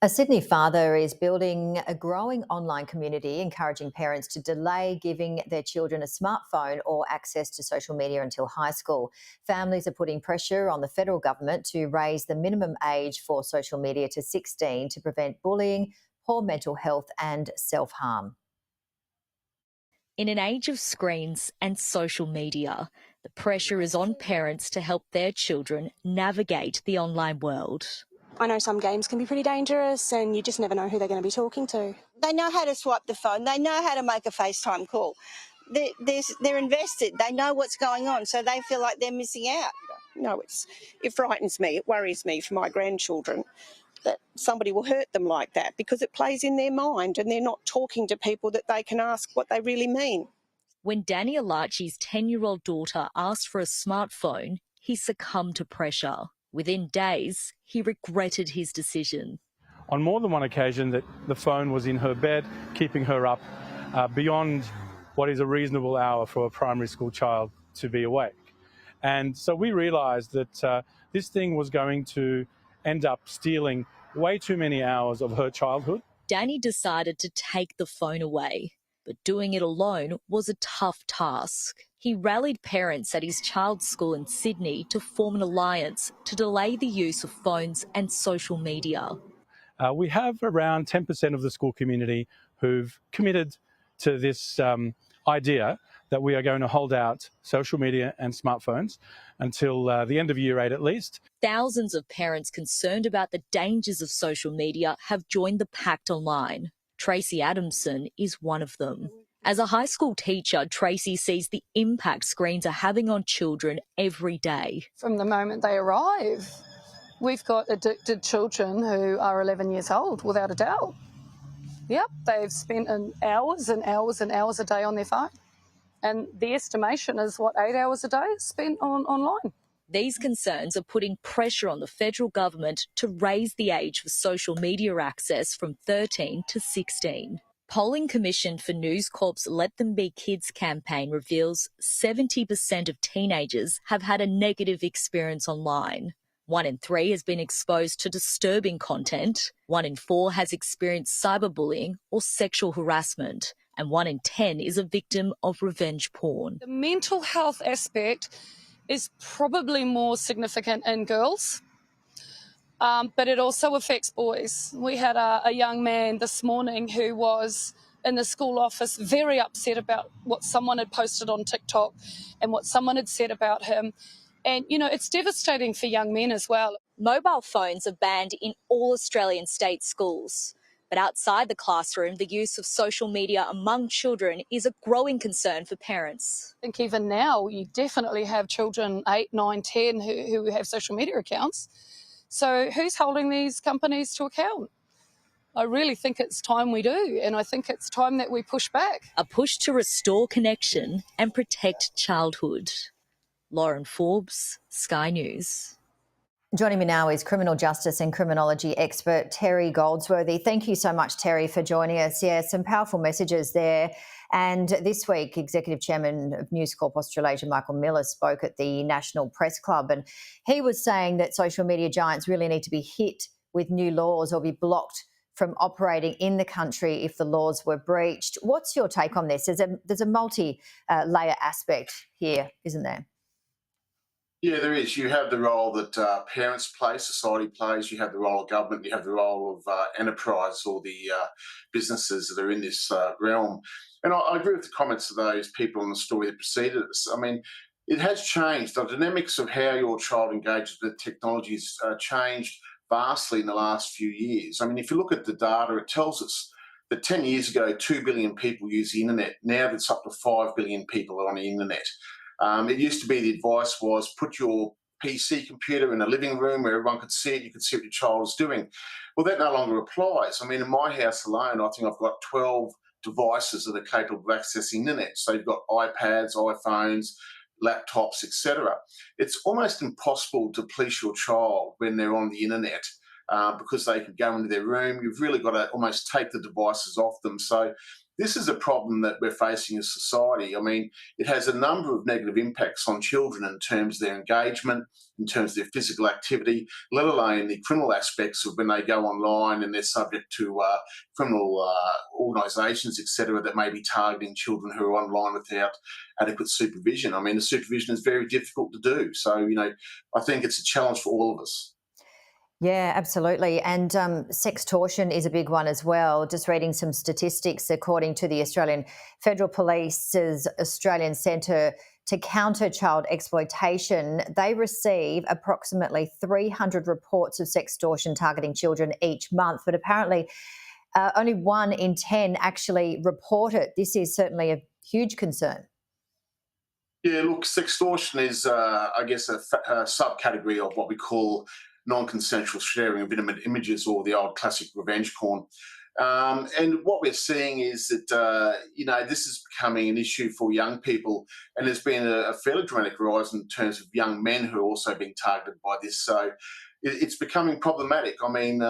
A Sydney father is building a growing online community, encouraging parents to delay giving their children a smartphone or access to social media until high school. Families are putting pressure on the federal government to raise the minimum age for social media to 16 to prevent bullying, poor mental health and self-harm. In an age of screens and social media, the pressure is on parents to help their children navigate the online world. I know some games can be pretty dangerous and you just never know who they're going to be talking to. They know how to swipe the phone. They know how to make a FaceTime call. They're invested. They know what's going on, so they feel like they're missing out. No, it frightens me. It worries me for my grandchildren that somebody will hurt them like that because it plays in their mind and they're not talking to people that they can ask what they really mean. When Danny Alachi's 10-year-old daughter asked for a smartphone, he succumbed to pressure. Within days, he regretted his decision. On more than one occasion, that the phone was in her bed, keeping her up beyond what is a reasonable hour for a primary school child to be awake. And so we realised that this thing was going to end up stealing way too many hours of her childhood. Danny decided to take the phone away, but doing it alone was a tough task. He rallied parents at his child's school in Sydney to form an alliance to delay the use of phones and social media. We have around 10% of the school community who've committed to this idea that we are going to hold out social media and smartphones until the end of year 8 at least. Thousands of parents concerned about the dangers of social media have joined the pact online. Tracy Adamson is one of them. As a high school teacher, Tracy sees the impact screens are having on children every day. From the moment they arrive, we've got addicted children who are 11 years old, without a doubt. Yep, they've spent hours and hours and hours a day on their phone. And the estimation is, 8 hours a day is spent online. These concerns are putting pressure on the federal government to raise the age for social media access from 13 to 16. Polling commissioned for News Corp's Let Them Be Kids campaign reveals 70% of teenagers have had a negative experience online. 1 in 3 has been exposed to disturbing content. 1 in 4 has experienced cyberbullying or sexual harassment. And 1 in 10 is a victim of revenge porn. The mental health aspect is probably more significant in girls, but it also affects boys. We had a young man this morning who was in the school office very upset about what someone had posted on TikTok and what someone had said about him. And, it's devastating for young men as well. Mobile phones are banned in all Australian state schools. But outside the classroom, the use of social media among children is a growing concern for parents. I think even now you definitely have children 8, 9, 10 who have social media accounts. So who's holding these companies to account? I really think it's time we do, and I think it's time that we push back. A push to restore connection and protect childhood. Lauren Forbes, Sky News. Joining me now is criminal justice and criminology expert Terry Goldsworthy. Thank you so much, Terry, for joining us. Yeah, some powerful messages there. And this week, Executive Chairman of News Corp Australasia, Michael Miller, spoke at the National Press Club, and he was saying that social media giants really need to be hit with new laws or be blocked from operating in the country if the laws were breached. What's your take on this? There's a multi-layer aspect here, isn't there? Yeah, there is. You have the role that parents play, society plays. You have the role of government. You have the role of enterprise or the businesses that are in this realm. And I agree with the comments of those people in the story that preceded us. I mean, it has changed. The dynamics of how your child engages with technology has changed vastly in the last few years. I mean, if you look at the data, it tells us that 10 years ago, 2 billion people used the internet. Now it's up to 5 billion people are on the internet. It used to be the advice was put your PC computer in a living room where everyone could see it, you could see what your child was doing. Well, that no longer applies. I mean, in my house alone, I think I've got 12 devices that are capable of accessing internet. So you've got iPads, iPhones, laptops, etc. It's almost impossible to police your child when they're on the internet because they can go into their room. You've really got to almost take the devices off them. So this is a problem that we're facing as society. I mean, it has a number of negative impacts on children in terms of their engagement, in terms of their physical activity, let alone the criminal aspects of when they go online and they're subject to criminal organisations, etc., that may be targeting children who are online without adequate supervision. I mean, the supervision is very difficult to do. So, I think it's a challenge for all of us. Yeah, absolutely. And sextortion is a big one as well. Just reading some statistics, according to the Australian Federal Police's Australian Centre to Counter Child Exploitation, they receive approximately 300 reports of sextortion targeting children each month. But apparently only 1 in 10 actually report it. This is certainly a huge concern. Yeah, look, sextortion is, I guess, a subcategory of what we call non-consensual sharing of intimate images, or the old classic revenge porn. And what we're seeing is that, this is becoming an issue for young people, and there's been a fairly dramatic rise in terms of young men who are also being targeted by this. So it's becoming problematic. I mean,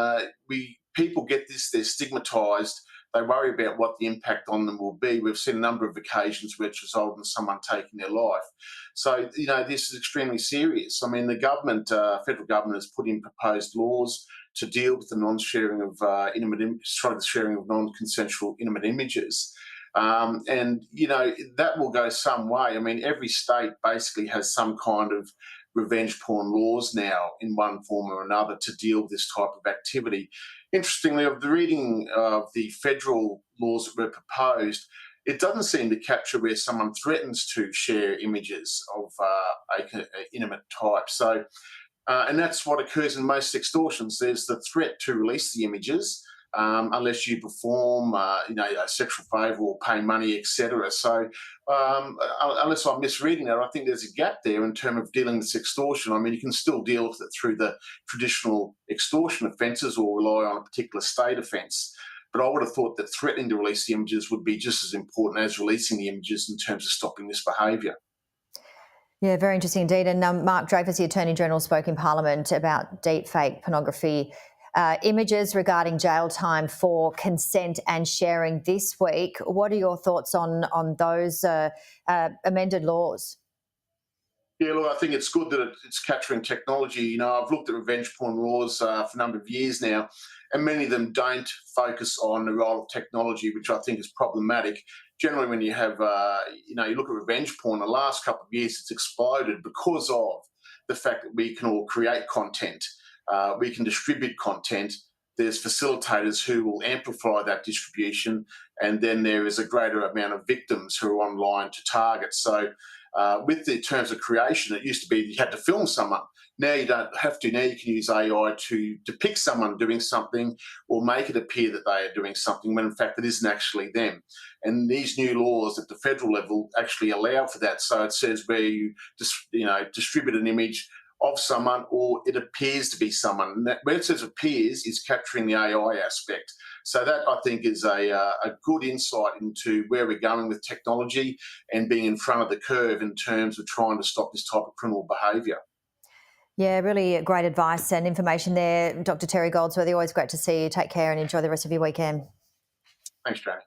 people get this, they're stigmatised, they worry about what the impact on them will be. We've seen a number of occasions where it's resulted in someone taking their life. So, this is extremely serious. I mean, the government, federal government, has put in proposed laws to deal with the non-sharing of sharing of non-consensual intimate images. And that will go some way. I mean, every state basically has some kind of revenge porn laws now in one form or another to deal with this type of activity. Interestingly, of the reading of the federal laws that were proposed, it doesn't seem to capture where someone threatens to share images of an intimate type. So, and that's what occurs in most extortions. There's the threat to release the images, unless you perform, a sexual favour or pay money, etc. So, unless I'm misreading that, I think there's a gap there in terms of dealing with extortion. I mean, you can still deal with it through the traditional extortion offences or rely on a particular state offence. But I would have thought that threatening to release the images would be just as important as releasing the images in terms of stopping this behaviour. Yeah, very interesting indeed. And Mark Dreyfus, the Attorney General, spoke in Parliament about deepfake pornography images regarding jail time for consent and sharing this week. What are your thoughts on those amended laws? Yeah, look, I think it's good that it's capturing technology. I've looked at revenge porn laws for a number of years now, and many of them don't focus on the role of technology, which I think is problematic. Generally, when you have, you look at revenge porn, the last couple of years it's exploded because of the fact that we can all create content, we can distribute content. There's facilitators who will amplify that distribution, and then there is a greater amount of victims who are online to target. So, with the terms of creation, it used to be you had to film someone. Now you don't have to. Now you can use AI to depict someone doing something or make it appear that they are doing something when in fact it isn't actually them. And these new laws at the federal level actually allow for that. So it says where you distribute an image of someone or it appears to be someone. And that, where it says appears, is capturing the AI aspect. So that, I think, is a good insight into where we're going with technology and being in front of the curve in terms of trying to stop this type of criminal behaviour. Yeah, really great advice and information there, Dr. Terry Goldsworthy. Always great to see you. Take care and enjoy the rest of your weekend. Thanks, Jamie.